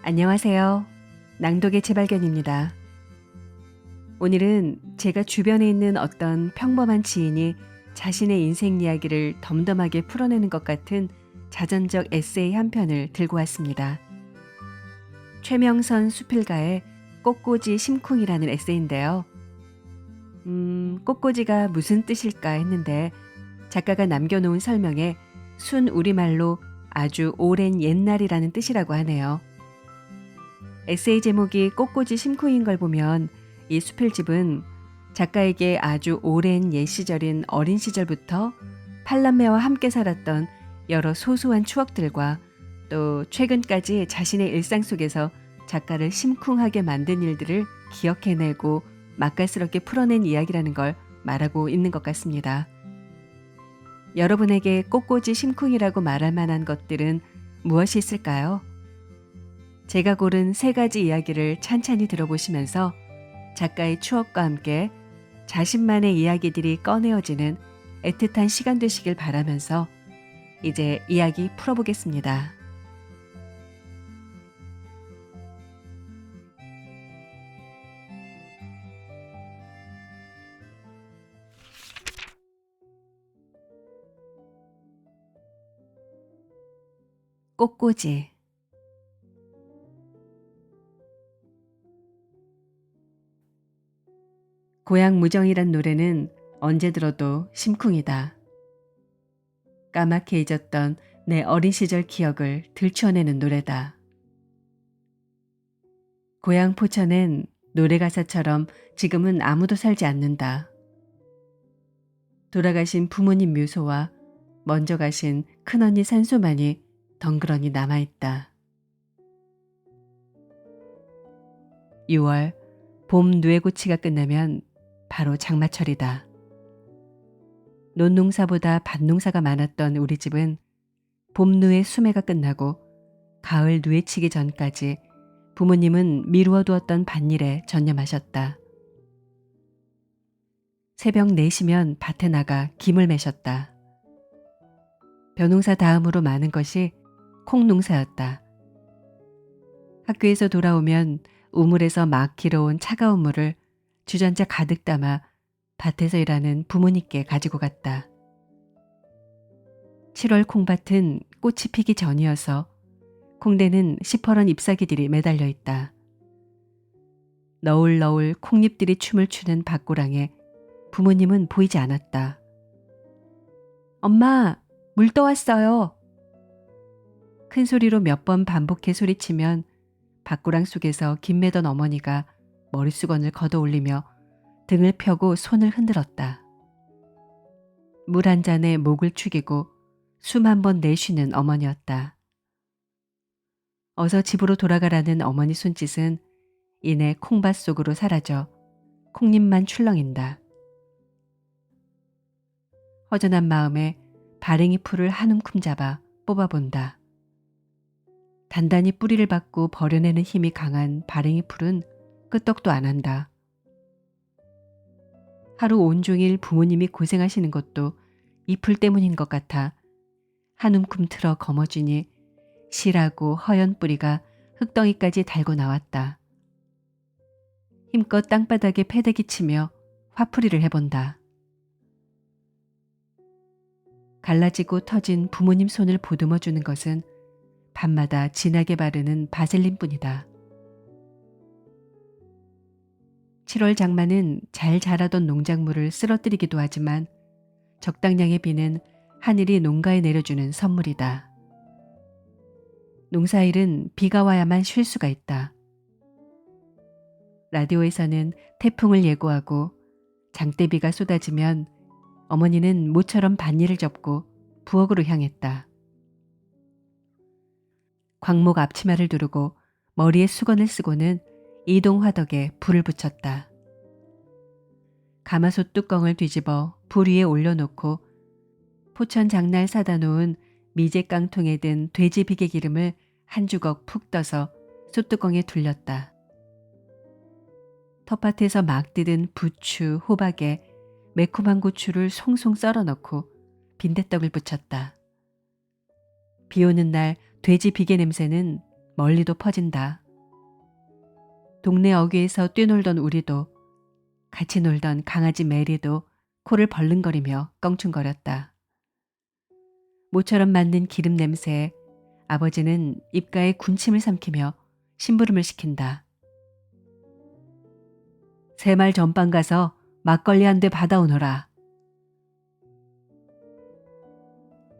안녕하세요. 낭독의 재발견입니다. 오늘은 제가 주변에 있는 어떤 평범한 지인이 자신의 인생 이야기를 덤덤하게 풀어내는 것 같은 자전적 에세이 한 편을 들고 왔습니다. 최명선 수필가의 꽃꽂이 심쿵이라는 에세이인데요. 꽃꽂이가 무슨 뜻일까 했는데 작가가 남겨놓은 설명에 순 우리말로 아주 오랜 옛날이라는 뜻이라고 하네요. 에세이 제목이 꽃꽂이 심쿵인 걸 보면 이 수필집은 작가에게 아주 오랜 옛 시절인 어린 시절부터 팔남매와 함께 살았던 여러 소소한 추억들과 또 최근까지 자신의 일상 속에서 작가를 심쿵하게 만든 일들을 기억해내고 맛깔스럽게 풀어낸 이야기라는 걸 말하고 있는 것 같습니다. 여러분에게 꽃꽂이 심쿵이라고 말할 만한 것들은 무엇이 있을까요? 제가 고른 3가지 이야기를 찬찬히 들어보시면서 작가의 추억과 함께 자신만의 이야기들이 꺼내어지는 애틋한 시간 되시길 바라면서 이제 이야기 풀어보겠습니다. 꽃꽂이. 고향 무정이란 노래는 언제 들어도 심쿵이다. 까맣게 잊었던 내 어린 시절 기억을 들추어내는 노래다. 고향 포천엔 노래 가사처럼 지금은 아무도 살지 않는다. 돌아가신 부모님 묘소와 먼저 가신 큰언니 산소만이 덩그러니 남아있다. 6월 봄 누에고치가 끝나면 바로 장마철이다. 논농사보다 밭농사가 많았던 우리 집은 봄 누에 수매가 끝나고 가을 누에치기 전까지 부모님은 미루어 두었던 밭일에 전념하셨다. 새벽 4시면 밭에 나가 김을 매셨다. 벼농사 다음으로 많은 것이 콩농사였다. 학교에서 돌아오면 우물에서 막 길어온 차가운 물을 주전자 가득 담아 밭에서 일하는 부모님께 가지고 갔다. 7월 콩밭은 꽃이 피기 전이어서 콩대는 시퍼런 잎사귀들이 매달려 있다. 너울너울 콩잎들이 춤을 추는 밭고랑에 부모님은 보이지 않았다. 엄마, 물 떠왔어요. 큰 소리로 몇 번 반복해 소리치면 밭고랑 속에서 김 매던 어머니가 머릿수건을 걷어 올리며 등을 펴고 손을 흔들었다. 물 한 잔에 목을 축이고 숨 한 번 내쉬는 어머니였다. 어서 집으로 돌아가라는 어머니 손짓은 이내 콩밭 속으로 사라져 콩잎만 출렁인다. 허전한 마음에 바랭이 풀을 한 움큼 잡아 뽑아본다. 단단히 뿌리를 받고 버려내는 힘이 강한 바랭이 풀은 끄떡도 안 한다. 하루 온종일 부모님이 고생하시는 것도 이 풀 때문인 것 같아 한 움큼 틀어 거머쥐니 실하고 허연 뿌리가 흙덩이까지 달고 나왔다. 힘껏 땅바닥에 패대기 치며 화풀이를 해본다. 갈라지고 터진 부모님 손을 보듬어 주는 것은 밤마다 진하게 바르는 바셀린뿐이다. 7월 장마는 잘 자라던 농작물을 쓰러뜨리기도 하지만 적당량의 비는 하늘이 농가에 내려주는 선물이다. 농사일은 비가 와야만 쉴 수가 있다. 라디오에서는 태풍을 예고하고 장대비가 쏟아지면 어머니는 모처럼 밭일을 접고 부엌으로 향했다. 광목 앞치마를 두르고 머리에 수건을 쓰고는 이동 화덕에 불을 붙였다. 가마솥 뚜껑을 뒤집어 불 위에 올려놓고 포천 장날 사다 놓은 미제 깡통에 든 돼지 비계 기름을 한 주걱 푹 떠서 솥뚜껑에 둘렸다. 텃밭에서 막 뜯은 부추, 호박에 매콤한 고추를 송송 썰어 넣고 빈대떡을 부쳤다. 비 오는 날 돼지 비계 냄새는 멀리도 퍼진다. 동네 어귀에서 뛰놀던 우리도, 같이 놀던 강아지 메리도 코를 벌른거리며 껑충거렸다. 모처럼 맞는 기름 냄새에 아버지는 입가에 군침을 삼키며 심부름을 시킨다. 새마을 전방 가서 막걸리 한 대 받아오너라.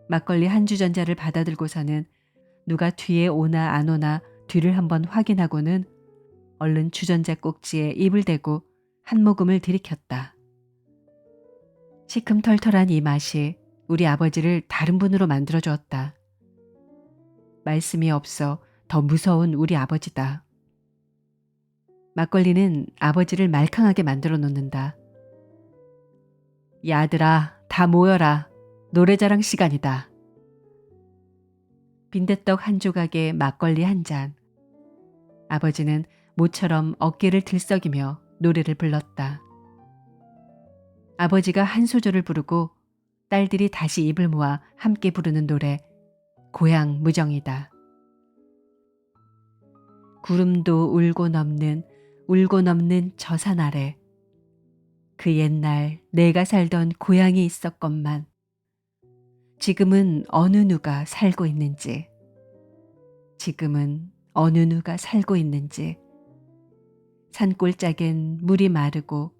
막걸리 한 주전자를 받아들고서는 누가 뒤에 오나 안 오나 뒤를 한번 확인하고는 얼른 주전자 꼭지에 입을 대고 한 모금을 들이켰다. 시큼털털한 이 맛이 우리 아버지를 다른 분으로 만들어 주었다. 말씀이 없어 더 무서운 우리 아버지다. 막걸리는 아버지를 말캉하게 만들어 놓는다. 야들아, 다 모여라. 노래자랑 시간이다. 빈대떡 한 조각에 막걸리 한 잔. 아버지는 모처럼 어깨를 들썩이며 노래를 불렀다. 아버지가 한 소절을 부르고 딸들이 다시 입을 모아 함께 부르는 노래, 고향 무정이다. 구름도 울고 넘는 저 산 아래 그 옛날 내가 살던 고향이 있었건만 지금은 어느 누가 살고 있는지 산골짜겐 물이 마르고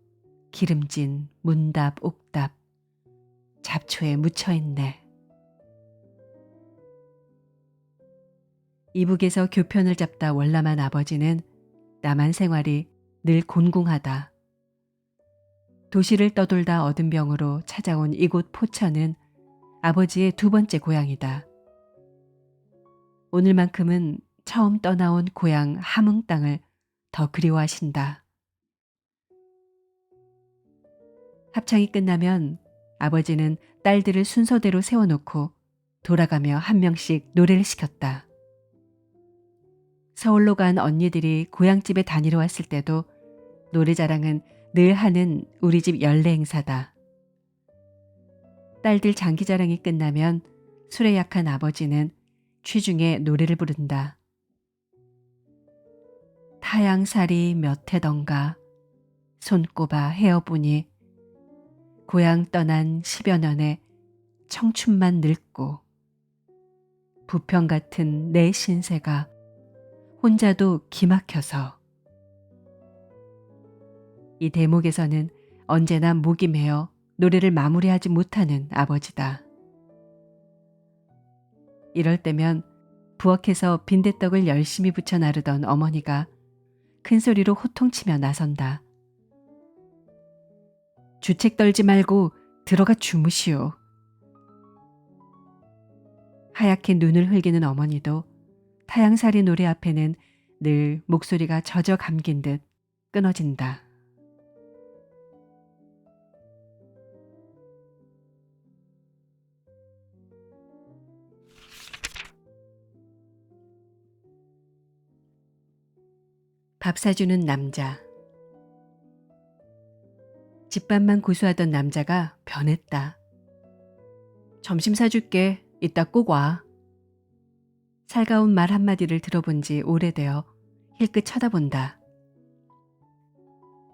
기름진 문답 옥답 잡초에 묻혀있네. 이북에서 교편을 잡다 월남한 아버지는 남한 생활이 늘 곤궁하다. 도시를 떠돌다 얻은 병으로 찾아온 이곳 포천은 아버지의 두 번째 고향이다. 오늘만큼은 처음 떠나온 고향 함흥 땅을 더 그리워하신다. 합창이 끝나면 아버지는 딸들을 순서대로 세워놓고 돌아가며 한 명씩 노래를 시켰다. 서울로 간 언니들이 고향집에 다니러 왔을 때도 노래자랑은 늘 하는 우리 집 연례 행사다. 딸들 장기자랑이 끝나면 술에 약한 아버지는 취중에 노래를 부른다. 타양살이 몇 해던가 손꼽아 헤어보니 고향 떠난 10여 년에 청춘만 늙고 부평 같은 내 신세가 혼자도 기막혀서. 이 대목에서는 언제나 목이 메어 노래를 마무리하지 못하는 아버지다. 이럴 때면 부엌에서 빈대떡을 열심히 부쳐 나르던 어머니가 큰 소리로 호통치며 나선다. 주책 떨지 말고 들어가 주무시오. 하얗게 눈을 흘기는 어머니도 타양살이 노래 앞에는 늘 목소리가 젖어 감긴 듯 끊어진다. 밥 사주는 남자. 집밥만 고수하던 남자가 변했다. 점심 사줄게. 이따 꼭 와. 살가운 말 한마디를 들어본 지 오래되어 힐끗 쳐다본다.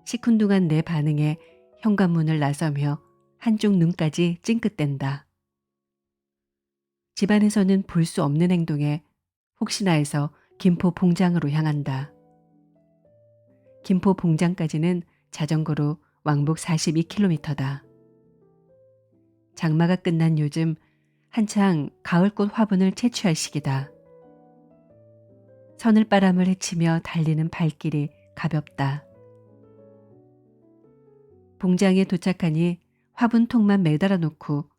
시큰둥한 내 반응에 현관문을 나서며 한쪽 눈까지 찡긋댄다. 집안에서는 볼 수 없는 행동에 혹시나 해서 김포 봉장으로 향한다. 김포 봉장까지는 자전거로 왕복 42km다. 장마가 끝난 요즘 한창 가을꽃 화분을 채취할 시기다. 서늘바람을 헤치며 달리는 발길이 가볍다. 봉장에 도착하니 화분통만 매달아 놓고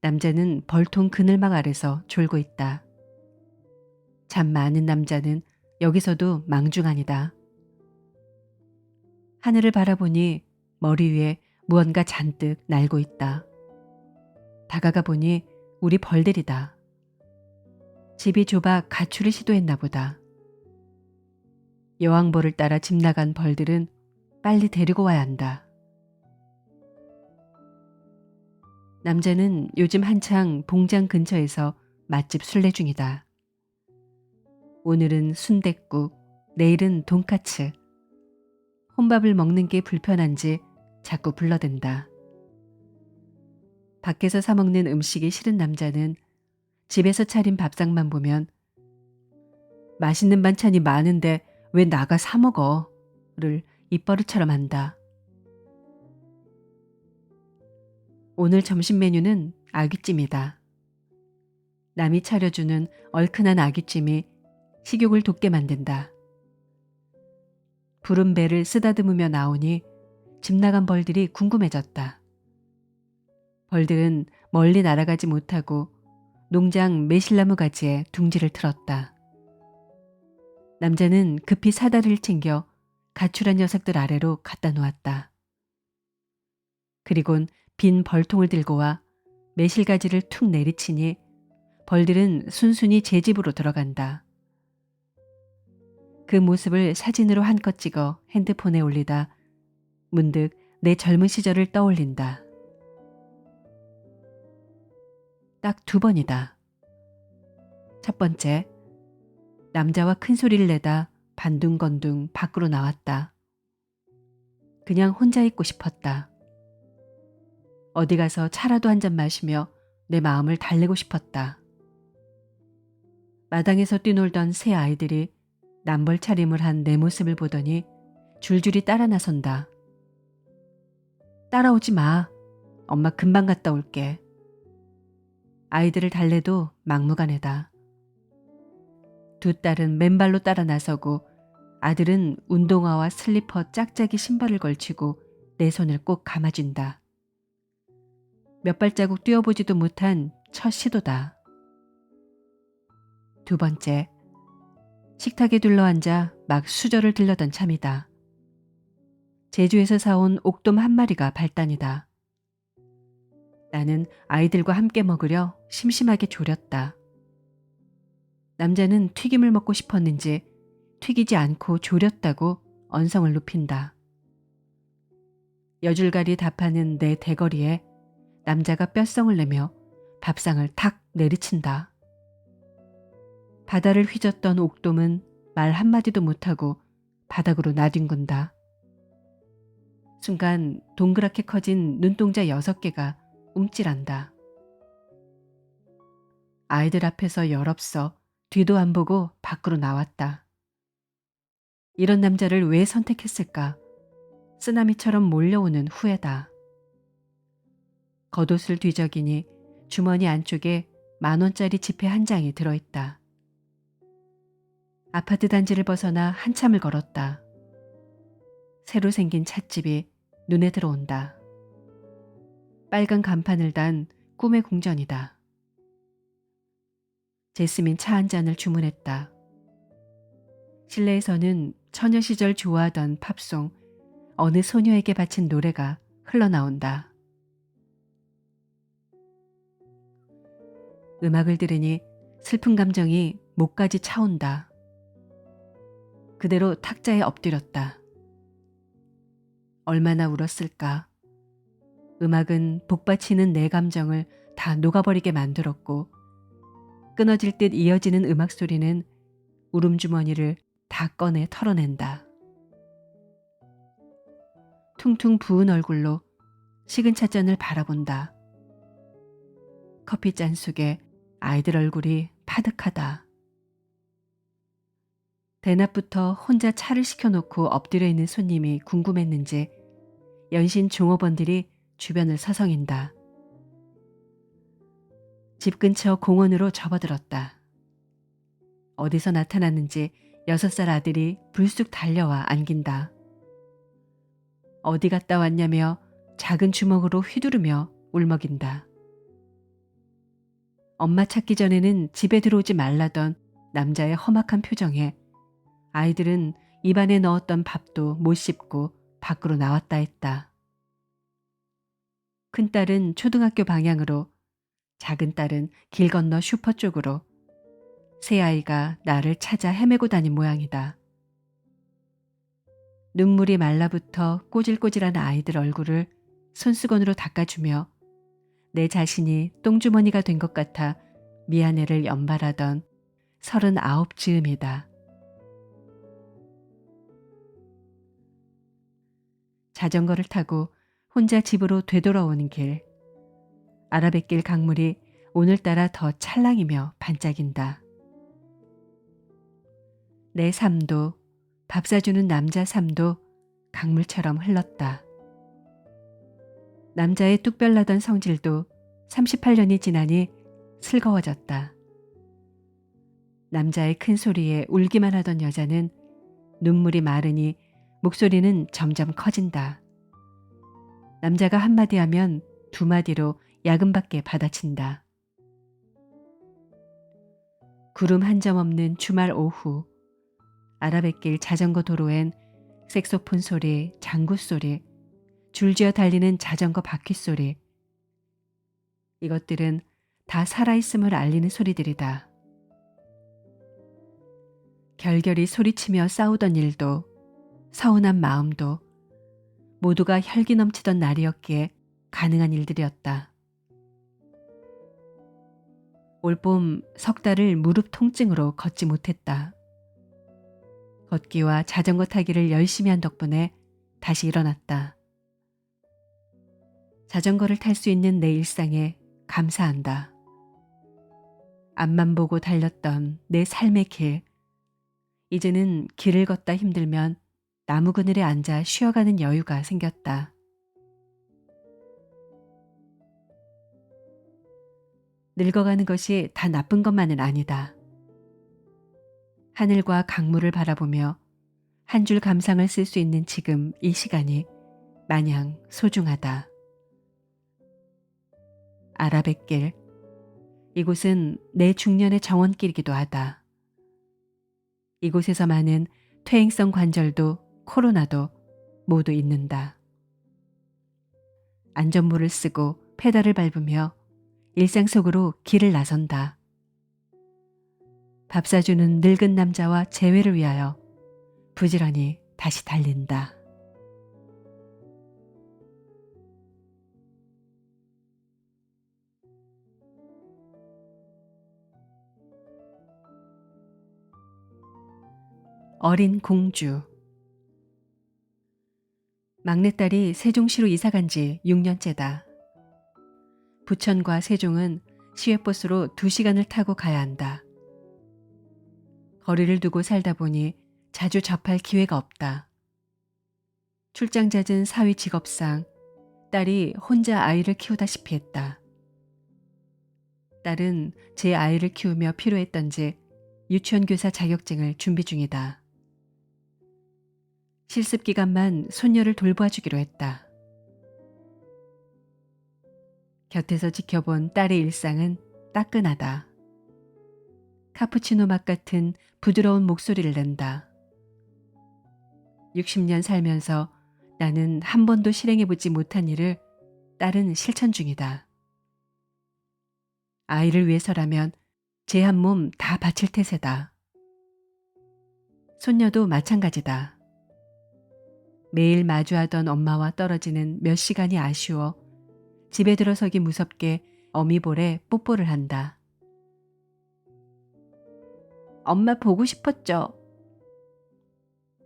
남자는 벌통 그늘막 아래서 졸고 있다. 잠 많은 남자는 여기서도 망중아니다. 하늘을 바라보니 머리 위에 무언가 잔뜩 날고 있다. 다가가 보니 우리 벌들이다. 집이 좁아 가출을 시도했나 보다. 여왕벌을 따라 집 나간 벌들은 빨리 데리고 와야 한다. 남자는 요즘 한창 봉장 근처에서 맛집 순례 중이다. 오늘은 순댓국, 내일은 돈까츠. 혼밥을 먹는 게 불편한지 자꾸 불러댄다. 밖에서 사 먹는 음식이 싫은 남자는 집에서 차린 밥상만 보면 맛있는 반찬이 많은데 왜 나가 사 먹어?를 입버릇처럼 한다. 오늘 점심 메뉴는 아귀찜이다. 남이 차려주는 얼큰한 아귀찜이 식욕을 돋게 만든다. 부른 배를 쓰다듬으며 나오니 집 나간 벌들이 궁금해졌다. 벌들은 멀리 날아가지 못하고 농장 매실나무 가지에 둥지를 틀었다. 남자는 급히 사다리를 챙겨 가출한 녀석들 아래로 갖다 놓았다. 그리곤 빈 벌통을 들고 와 매실가지를 툭 내리치니 벌들은 순순히 제 집으로 들어간다. 그 모습을 사진으로 한껏 찍어 핸드폰에 올리다 문득 내 젊은 시절을 떠올린다. 딱 2번이다. 첫 번째, 남자와 큰 소리를 내다 반둥건둥 밖으로 나왔다. 그냥 혼자 있고 싶었다. 어디 가서 차라도 한 잔 마시며 내 마음을 달래고 싶었다. 마당에서 뛰놀던 새 아이들이 남벌 차림을 한 내 모습을 보더니 줄줄이 따라 나선다. 따라오지 마. 엄마 금방 갔다 올게. 아이들을 달래도 막무가내다. 두 딸은 맨발로 따라 나서고 아들은 운동화와 슬리퍼 짝짝이 신발을 걸치고 내 손을 꼭 감아준다. 몇 발자국 뛰어보지도 못한 첫 시도다. 2번째, 식탁에 둘러앉아 막 수저를 들려던 참이다. 제주에서 사온 옥돔 한 마리가 발단이다. 나는 아이들과 함께 먹으려 심심하게 졸였다. 남자는 튀김을 먹고 싶었는지 튀기지 않고 졸였다고 언성을 높인다. 여줄가리 답하는 내 대거리에 남자가 뼛성을 내며 밥상을 탁 내리친다. 바다를 휘젓던 옥돔은 말 한마디도 못하고 바닥으로 나뒹군다. 순간 동그랗게 커진 눈동자 6개가 움찔한다. 아이들 앞에서 열없어 뒤도 안 보고 밖으로 나왔다. 이런 남자를 왜 선택했을까? 쓰나미처럼 몰려오는 후회다. 겉옷을 뒤적이니 주머니 안쪽에 10,000원짜리 지폐 한 장이 들어있다. 아파트 단지를 벗어나 한참을 걸었다. 새로 생긴 찻집이 눈에 들어온다. 빨간 간판을 단 꿈의 궁전이다. 제스민 차 한 잔을 주문했다. 실내에서는 처녀 시절 좋아하던 팝송 어느 소녀에게 바친 노래가 흘러나온다. 음악을 들으니 슬픈 감정이 목까지 차온다. 그대로 탁자에 엎드렸다. 얼마나 울었을까. 음악은 복받치는 내 감정을 다 녹아버리게 만들었고 끊어질 듯 이어지는 음악 소리는 울음주머니를 다 꺼내 털어낸다. 퉁퉁 부은 얼굴로 식은 찻잔을 바라본다. 커피잔 속에 아이들 얼굴이 파득하다. 대낮부터 혼자 차를 시켜놓고 엎드려 있는 손님이 궁금했는지 연신 종업원들이 주변을 서성인다. 집 근처 공원으로 접어들었다. 어디서 나타났는지 6살 아들이 불쑥 달려와 안긴다. 어디 갔다 왔냐며 작은 주먹으로 휘두르며 울먹인다. 엄마 찾기 전에는 집에 들어오지 말라던 남자의 험악한 표정에 아이들은 입안에 넣었던 밥도 못 씹고 밖으로 나왔다 했다. 큰딸은 초등학교 방향으로, 작은 딸은 길 건너 슈퍼 쪽으로 새 아이가 나를 찾아 헤매고 다닌 모양이다. 눈물이 말라붙어 꼬질꼬질한 아이들 얼굴을 손수건으로 닦아주며 내 자신이 똥주머니가 된 것 같아 미안해를 연발하던 39 즈음이다. 자전거를 타고 혼자 집으로 되돌아오는 길. 아라뱃길 강물이 오늘따라 더 찰랑이며 반짝인다. 내 삶도 밥 사주는 남자 삶도 강물처럼 흘렀다. 남자의 뚝별나던 성질도 38년이 지나니 슬거워졌다. 남자의 큰 소리에 울기만 하던 여자는 눈물이 마르니 목소리는 점점 커진다. 남자가 한마디 하면 두 마디로 야근밖에 받아친다. 구름 한 점 없는 주말 오후, 아라뱃길 자전거 도로엔 색소폰 소리, 장구 소리, 줄지어 달리는 자전거 바퀴 소리. 이것들은 다 살아있음을 알리는 소리들이다. 결결이 소리치며 싸우던 일도, 서운한 마음도 모두가 혈기 넘치던 날이었기에 가능한 일들이었다. 올봄 석 달을 무릎 통증으로 걷지 못했다. 걷기와 자전거 타기를 열심히 한 덕분에 다시 일어났다. 자전거를 탈 수 있는 내 일상에 감사한다. 앞만 보고 달렸던 내 삶의 길. 이제는 길을 걷다 힘들면 나무 그늘에 앉아 쉬어가는 여유가 생겼다. 늙어가는 것이 다 나쁜 것만은 아니다. 하늘과 강물을 바라보며 한 줄 감상을 쓸 수 있는 지금 이 시간이 마냥 소중하다. 아라뱃길. 이곳은 내 중년의 정원길이기도 하다. 이곳에서 많은 퇴행성 관절도 코로나도 모두 잊는다. 안전모를 쓰고 페달을 밟으며 일상 속으로 길을 나선다. 밥 사주는 늙은 남자와 재회를 위하여 부지런히 다시 달린다. 어린 공주. 막내딸이 세종시로 이사간 지 6년째다. 부천과 세종은 시외버스로 2시간을 타고 가야 한다. 거리를 두고 살다 보니 자주 접할 기회가 없다. 출장 잦은 사위 직업상 딸이 혼자 아이를 키우다시피 했다. 딸은 제 아이를 키우며 필요했던지 유치원 교사 자격증을 준비 중이다. 실습 기간만 손녀를 돌봐주기로 했다. 곁에서 지켜본 딸의 일상은 따끈하다. 카푸치노 맛 같은 부드러운 목소리를 낸다. 60년 살면서 나는 한 번도 실행해보지 못한 일을 딸은 실천 중이다. 아이를 위해서라면 제 한 몸 다 바칠 태세다. 손녀도 마찬가지다. 매일 마주하던 엄마와 떨어지는 몇 시간이 아쉬워 집에 들어서기 무섭게 어미볼에 뽀뽀를 한다. 엄마 보고 싶었죠.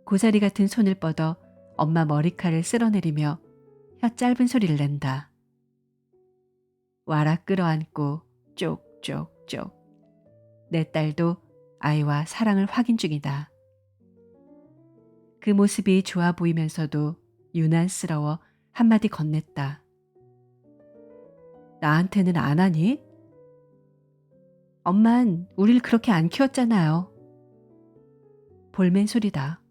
고사리 같은 손을 뻗어 엄마 머리칼을 쓸어내리며 혀 짧은 소리를 낸다. 와라 끌어안고 쪽쪽쪽. 내 딸도 아이와 사랑을 확인 중이다. 그 모습이 좋아 보이면서도 유난스러워 한마디 건넸다. 나한테는 안 하니? 엄만 우릴 그렇게 안 키웠잖아요. 볼멘 소리다.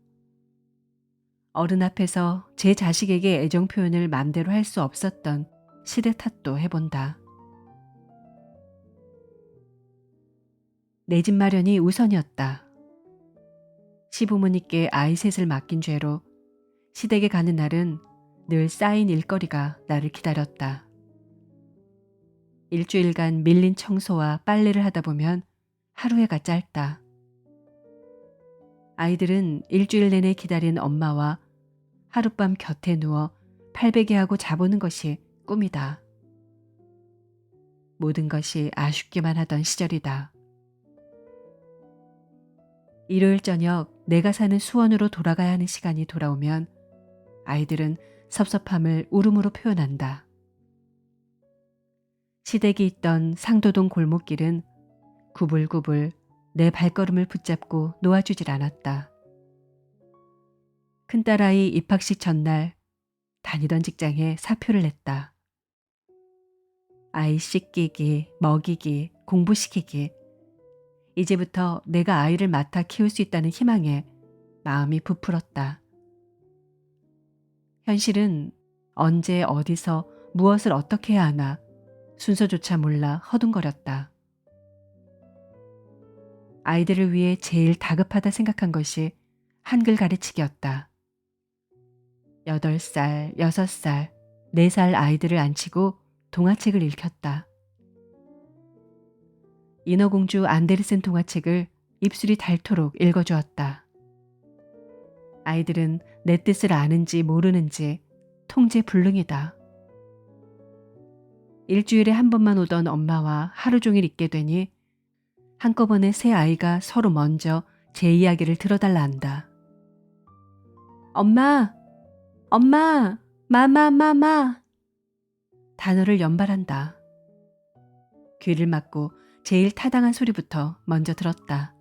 어른 앞에서 제 자식에게 애정 표현을 맘대로 할 수 없었던 시대 탓도 해본다. 내 집 마련이 우선이었다. 시부모님께 아이 셋을 맡긴 죄로 시댁에 가는 날은 늘 쌓인 일거리가 나를 기다렸다. 일주일간 밀린 청소와 빨래를 하다 보면 하루해가 짧다. 아이들은 일주일 내내 기다린 엄마와 하룻밤 곁에 누워 팔베개하고 자보는 것이 꿈이다. 모든 것이 아쉽기만 하던 시절이다. 일요일 저녁 내가 사는 수원으로 돌아가야 하는 시간이 돌아오면 아이들은 섭섭함을 울음으로 표현한다. 시댁이 있던 상도동 골목길은 구불구불 내 발걸음을 붙잡고 놓아주질 않았다. 큰딸아이 입학식 전날 다니던 직장에 사표를 냈다. 아이 씻기기, 먹이기, 공부시키기. 이제부터 내가 아이를 맡아 키울 수 있다는 희망에 마음이 부풀었다. 현실은 언제 어디서 무엇을 어떻게 해야 하나 순서조차 몰라 허둥거렸다. 아이들을 위해 제일 다급하다 생각한 것이 한글 가르치기였다. 8살, 6살, 4살 아이들을 앉히고 동화책을 읽혔다. 인어공주 안데르센 동화책을 입술이 닳도록 읽어주었다. 아이들은 내 뜻을 아는지 모르는지 통제불능이다. 일주일에 한 번만 오던 엄마와 하루 종일 있게 되니 한꺼번에 세 아이가 서로 먼저 제 이야기를 들어달라 한다. 엄마! 엄마! 마마마마! 단어를 연발한다. 귀를 막고 제일 타당한 소리부터 먼저 들었다.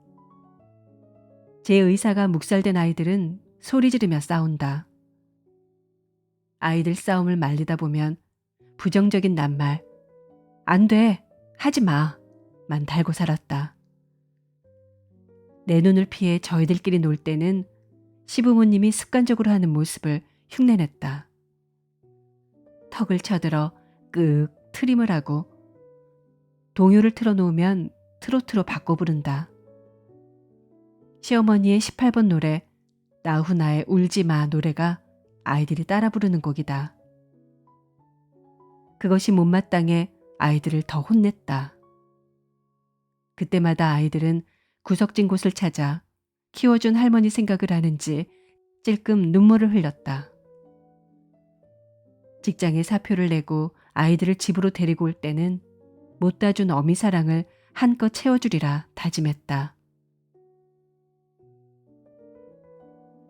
제 의사가 묵살된 아이들은 소리 지르며 싸운다. 아이들 싸움을 말리다 보면 부정적인 낱말, 안 돼, 하지 마, 만 달고 살았다. 내 눈을 피해 저희들끼리 놀 때는 시부모님이 습관적으로 하는 모습을 흉내냈다. 턱을 쳐들어 끄ꯛ 트림을 하고 동요를 틀어놓으면 트로트로 바꿔 부른다. 시어머니의 18번 노래 나훈아의 울지마 노래가 아이들이 따라 부르는 곡이다. 그것이 못마땅해 아이들을 더 혼냈다. 그때마다 아이들은 구석진 곳을 찾아 키워준 할머니 생각을 하는지 찔끔 눈물을 흘렸다. 직장에 사표를 내고 아이들을 집으로 데리고 올 때는 못다 준 어미 사랑을 한껏 채워주리라 다짐했다.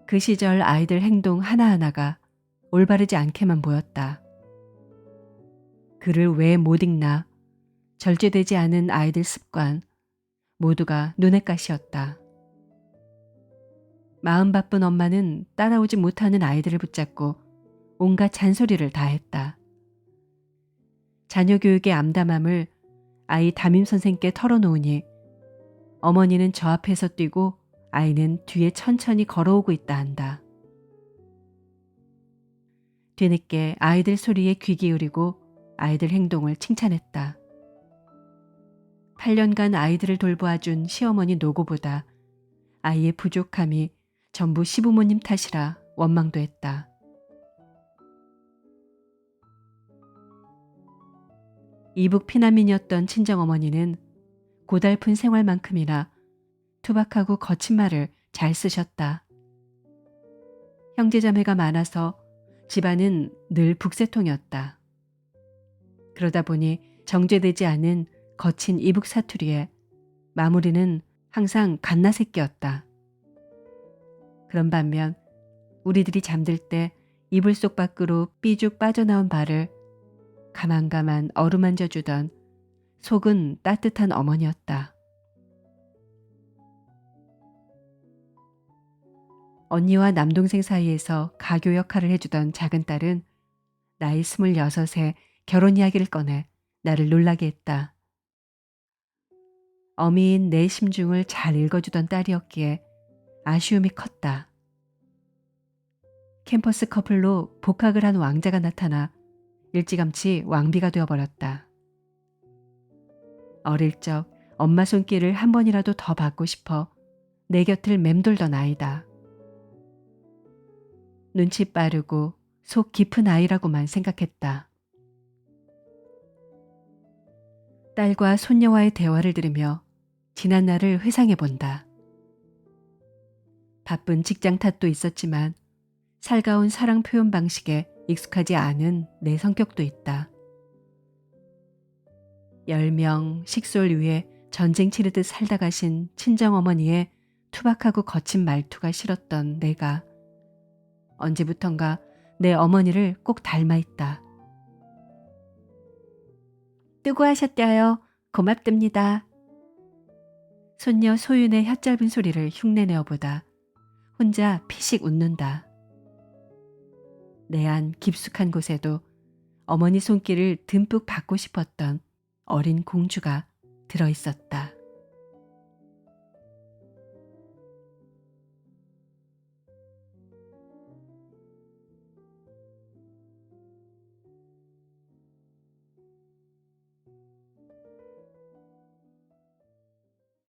그 시절 아이들 행동 하나하나가 올바르지 않게만 보였다. 글을 왜 못 읽나, 절제되지 않은 아이들 습관, 모두가 눈엣 가시였다. 마음 바쁜 엄마는 따라오지 못하는 아이들을 붙잡고 온갖 잔소리를 다했다. 자녀 교육의 암담함을 아이 담임선생께 털어놓으니 어머니는 저 앞에서 뛰고 아이는 뒤에 천천히 걸어오고 있다 한다. 뒤늦게 아이들 소리에 귀 기울이고 아이들 행동을 칭찬했다. 8년간 아이들을 돌보아준 시어머니 노고보다 아이의 부족함이 전부 시부모님 탓이라 원망도 했다. 이북 피난민이었던 친정어머니는 고달픈 생활만큼이나 투박하고 거친 말을 잘 쓰셨다. 형제자매가 많아서 집안은 늘 북새통이었다. 그러다 보니 정제되지 않은 거친 이북 사투리에 마무리는 항상 갓나새끼였다. 그런 반면 우리들이 잠들 때 이불 속 밖으로 삐죽 빠져나온 발을 가만가만 어루만져 주던 속은 따뜻한 어머니였다. 언니와 남동생 사이에서 가교 역할을 해주던 작은 딸은 나이 26에 결혼 이야기를 꺼내 나를 놀라게 했다. 어미인 내 심중을 잘 읽어주던 딸이었기에 아쉬움이 컸다. 캠퍼스 커플로 복학을 한 왕자가 나타나 일찌감치 왕비가 되어버렸다. 어릴 적 엄마 손길을 한 번이라도 더 받고 싶어 내 곁을 맴돌던 아이다. 눈치 빠르고 속 깊은 아이라고만 생각했다. 딸과 손녀와의 대화를 들으며 지난 날을 회상해 본다. 바쁜 직장 탓도 있었지만 살가운 사랑 표현 방식에 익숙하지 않은 내 성격도 있다. 10명 식솔 위에 전쟁 치르듯 살다 가신 친정어머니의 투박하고 거친 말투가 싫었던 내가 언제부턴가 내 어머니를 꼭 닮아 있다. 뜨고 하셨대요. 고맙답니다. 손녀 소윤의 혀짧은 소리를 흉내내어보다 혼자 피식 웃는다. 내 안 깊숙한 곳에도 어머니 손길을 듬뿍 받고 싶었던 어린 공주가 들어있었다.